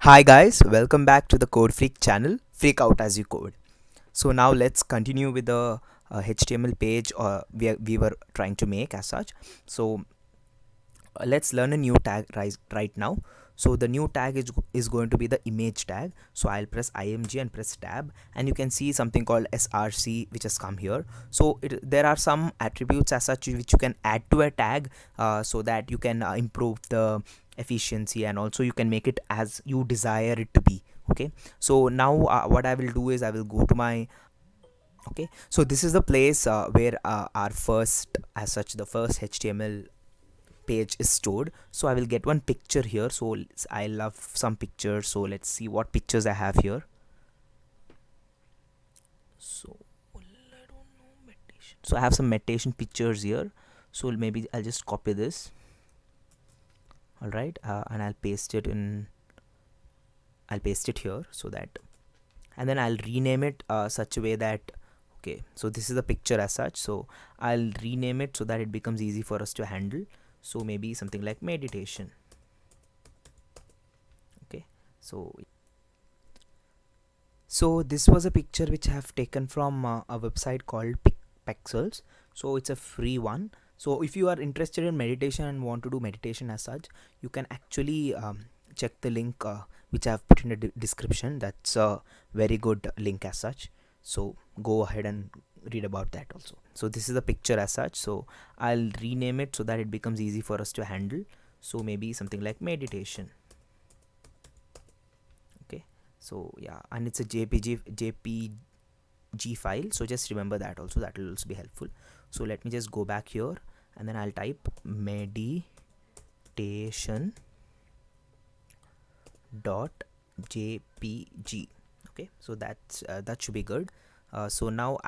Hi guys, welcome back to the Codefreak channel, Freak Out as you code. So now let's continue with the HTML page we were trying to make as such. So let's learn a new tag right now. So the new tag is going to be the image tag. So I'll press img and press tab, and you can see something called src which has come here. So there are some attributes as such which you can add to a tag so that you can improve the efficiency, and also you can make it as you desire it to be. Okay, so now what I will do is I will go to my okay, so this is the place where our first as such the first HTML page is stored. So I will get one picture here. So I love some pictures, so let's see what pictures I have here. So I don't know, meditation. So I have some meditation pictures here, so maybe I'll just copy this. All right, and I'll paste it here, so that, and then I'll rename it such a way that, okay, so this is the picture as such, so I'll rename it so that it becomes easy for us to handle. So maybe something like meditation. Okay, so this was a picture which I have taken from a website called Pixels. So it's a free one. So if you are interested in meditation and want to do meditation as such, you can actually check the link which I have put in the description. That's a very good link as such, so go ahead and read about that also. So this is the picture as such, so I'll rename it so that it becomes easy for us to handle. So maybe something like meditation. Okay, so yeah, and it's a jpg file, so just remember that also, that will also be helpful. So let me just go back here, and then I'll type meditation dot jpg. Okay, so that's that should be good. So now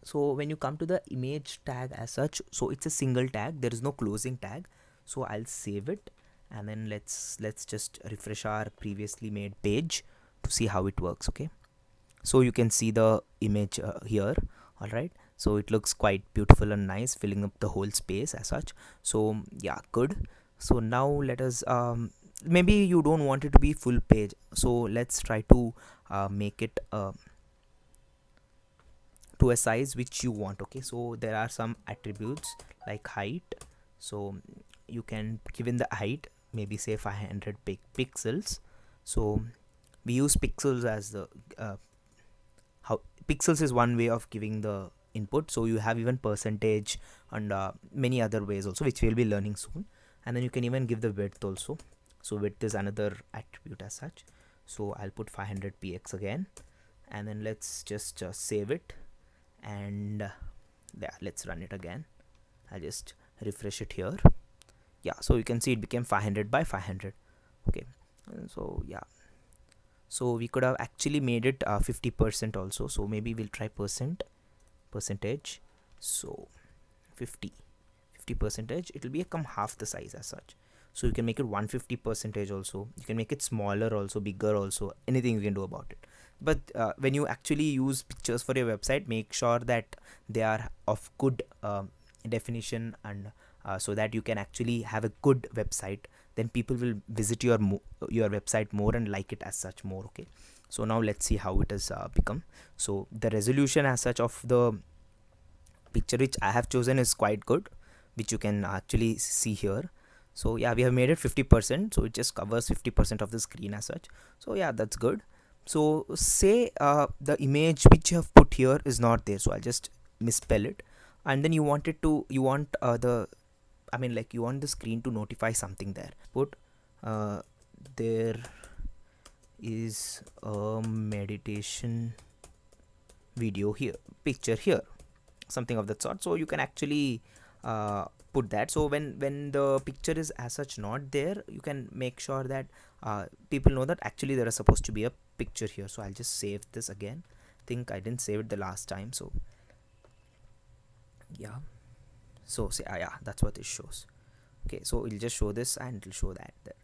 so when you come to the image tag as such, so it's a single tag, there is no closing tag. So I'll save it, and then let's just refresh our previously made page to see how it works. Okay, so you can see the image here. All right, so it looks quite beautiful and nice, filling up the whole space as such. So yeah, good. So now let us maybe you don't want it to be full page, so let's try to make it to a size which you want. Okay, so there are some attributes like height, so you can give in the height, maybe say 500 pixels. So we use pixels as the how pixels is one way of giving the input. So you have even percentage and many other ways also, which we'll be learning soon. And then you can even give the width also. So width is another attribute as such. So I'll put 500 px again, and then let's just save it, and yeah, let's run it again. I'll just refresh it here. Yeah, so you can see it became 500 by 500. Okay, so yeah, so we could have actually made it 50% also. So maybe we'll try percentage. So 50 percentage, it will become half the size as such. So you can make it 150 percentage also, you can make it smaller also, bigger also, anything you can do about it. But when you actually use pictures for your website, make sure that they are of good definition, and so that you can actually have a good website, then people will visit your website more and like it as such more. Okay, so now let's see how it has become. So the resolution as such of the picture which I have chosen is quite good, which you can actually see here. So yeah, we have made it 50%, so it just covers 50% of the screen as such. So yeah, that's good. So say the image which you have put here is not there, so I'll just misspell it, and then you want the you want the screen to notify something there. Put there is a meditation video here, picture here, something of that sort. So you can actually put that. So when the picture is as such not there, you can make sure that people know that actually there is supposed to be a picture here. So I'll just save this again. Think I didn't save it the last time, so yeah, so say yeah, that's what it shows. Okay, so it'll just show this and it'll show that there.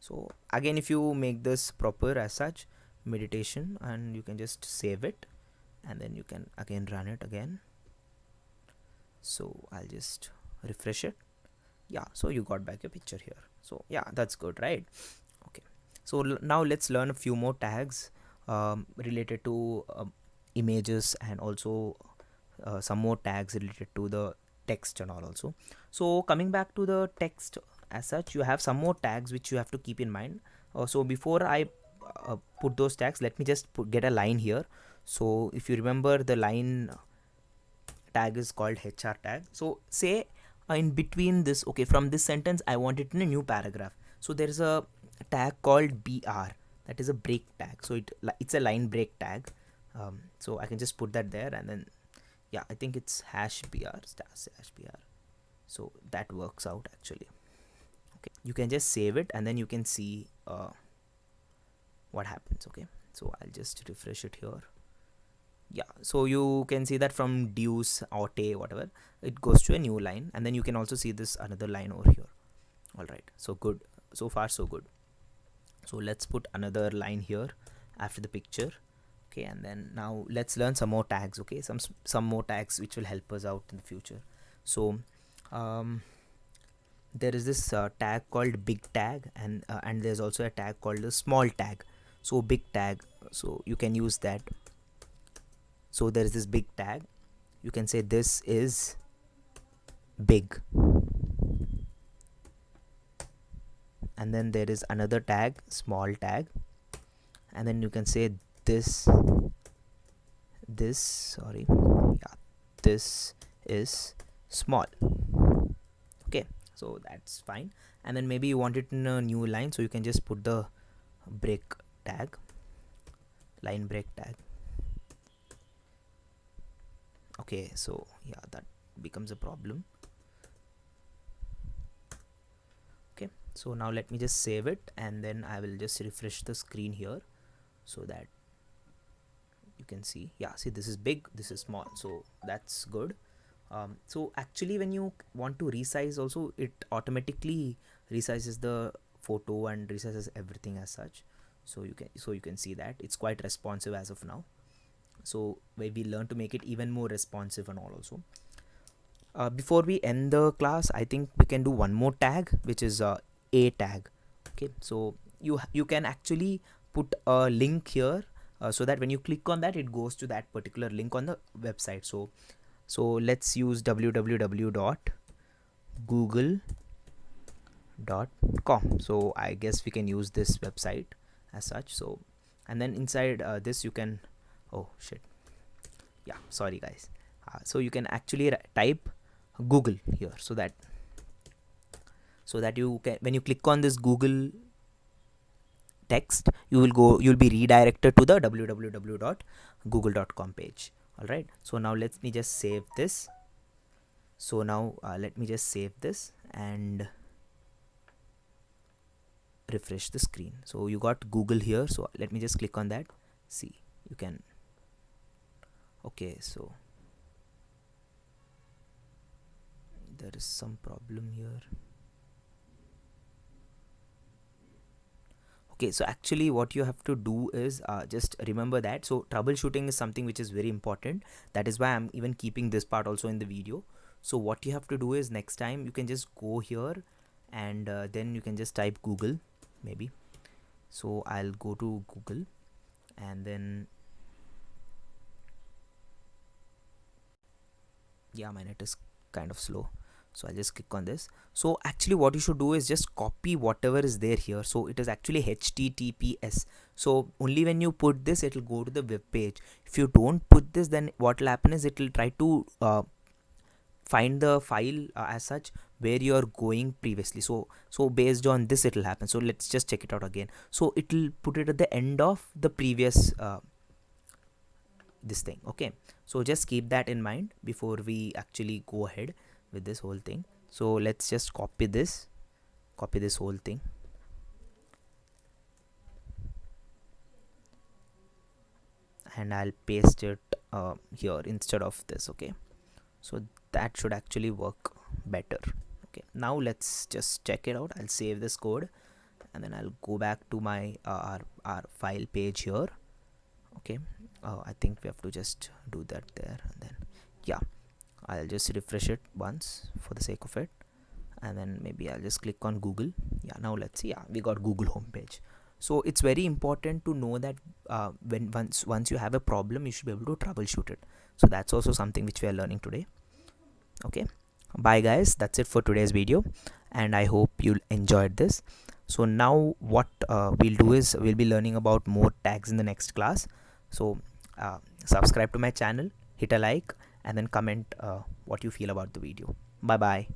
So again, if you make this proper as such, meditation, and you can just save it, and then you can again run it again. So I'll just refresh it. Yeah, so you got back your picture here. So yeah, that's good, right? Okay, So now let's learn a few more tags related to images, and also some more tags related to the text and all also. So coming back to the text as such, you have some more tags which you have to keep in mind. So before I put those tags, let me just get a line here. So if you remember, the line tag is called HR tag. So say in between this, okay, from this sentence I want it in a new paragraph, so there is a tag called BR, that is a break tag. So it's a line break tag. So I can just put that there, and then yeah, I think it's #BR, #BR. So that works out actually. Okay, you can just save it, and then you can see what happens. Okay, so I'll just refresh it here. Yeah, so you can see that from deuce or te whatever, it goes to a new line, and then you can also see this another line over here. All right, so good, so far so good. So let's put another line here after the picture. Okay, and then now let's learn some more tags. Okay, some more tags which will help us out in the future. So there is this tag called big tag, and there's also a tag called the small tag. So big tag, so you can use that. So there is this big tag, you can say this is big, and then there is another tag, small tag, and then you can say this is small. Okay, so that's fine. And then maybe you want it in a new line, so you can just put the break tag, line break tag. Okay, so yeah, that becomes a problem. Okay, so now let me just save it, and then I will just refresh the screen here so that you can see. Yeah, see, this is big, this is small, so that's good. So actually when you want to resize also, it automatically resizes the photo and resizes everything as such. So you can see that it's quite responsive as of now. So we learn to make it even more responsive and all also. Before we end the class, I think we can do one more tag, which is a tag. Okay, so you can actually put a link here, so that when you click on that, it goes to that particular link on the website. So let's use www.google.com. so I guess we can use this website as such. So, and then inside this you can, oh shit, yeah, sorry guys. So you can actually type Google here, so that you can, when you click on this Google text, you'll be redirected to the www.google.com page. All right, so now let me just save this. So now let me just save this and refresh the screen. So you got Google here, so let me just click on that. See, you can, okay, so there is some problem here. Okay, so actually what you have to do is just remember that. So troubleshooting is something which is very important. That is why I'm even keeping this part also in the video. So what you have to do is, next time you can just go here, and then you can just type Google maybe. So I'll go to Google, and then yeah, my net is kind of slow, so I'll just click on this. So actually what you should do is just copy whatever is there here. So it is actually HTTPS. So only when you put this, it will go to the web page. If you don't put this, then what will happen is it will try to find the file as such where you are going previously. So based on this it will happen. So let's just check it out again. So it will put it at the end of the previous this thing. Okay, so just keep that in mind before we actually go ahead with this whole thing. So let's just copy this whole thing, and I'll paste it here instead of this. Okay, so that should actually work better. Okay, now let's just check it out. I'll save this code, and then I'll go back to my our file page here. Okay, I think we have to just do that there, and then yeah, I'll just refresh it once for the sake of it, and then maybe I'll just click on Google. Yeah, now let's see. Yeah, we got Google homepage. So it's very important to know that when once you have a problem, you should be able to troubleshoot it. So that's also something which we are learning today. Okay, bye guys, that's it for today's video, and I hope you enjoyed this. So now what we'll do is we'll be learning about more tags in the next class. So subscribe to my channel, hit a like, and then comment what you feel about the video. Bye bye.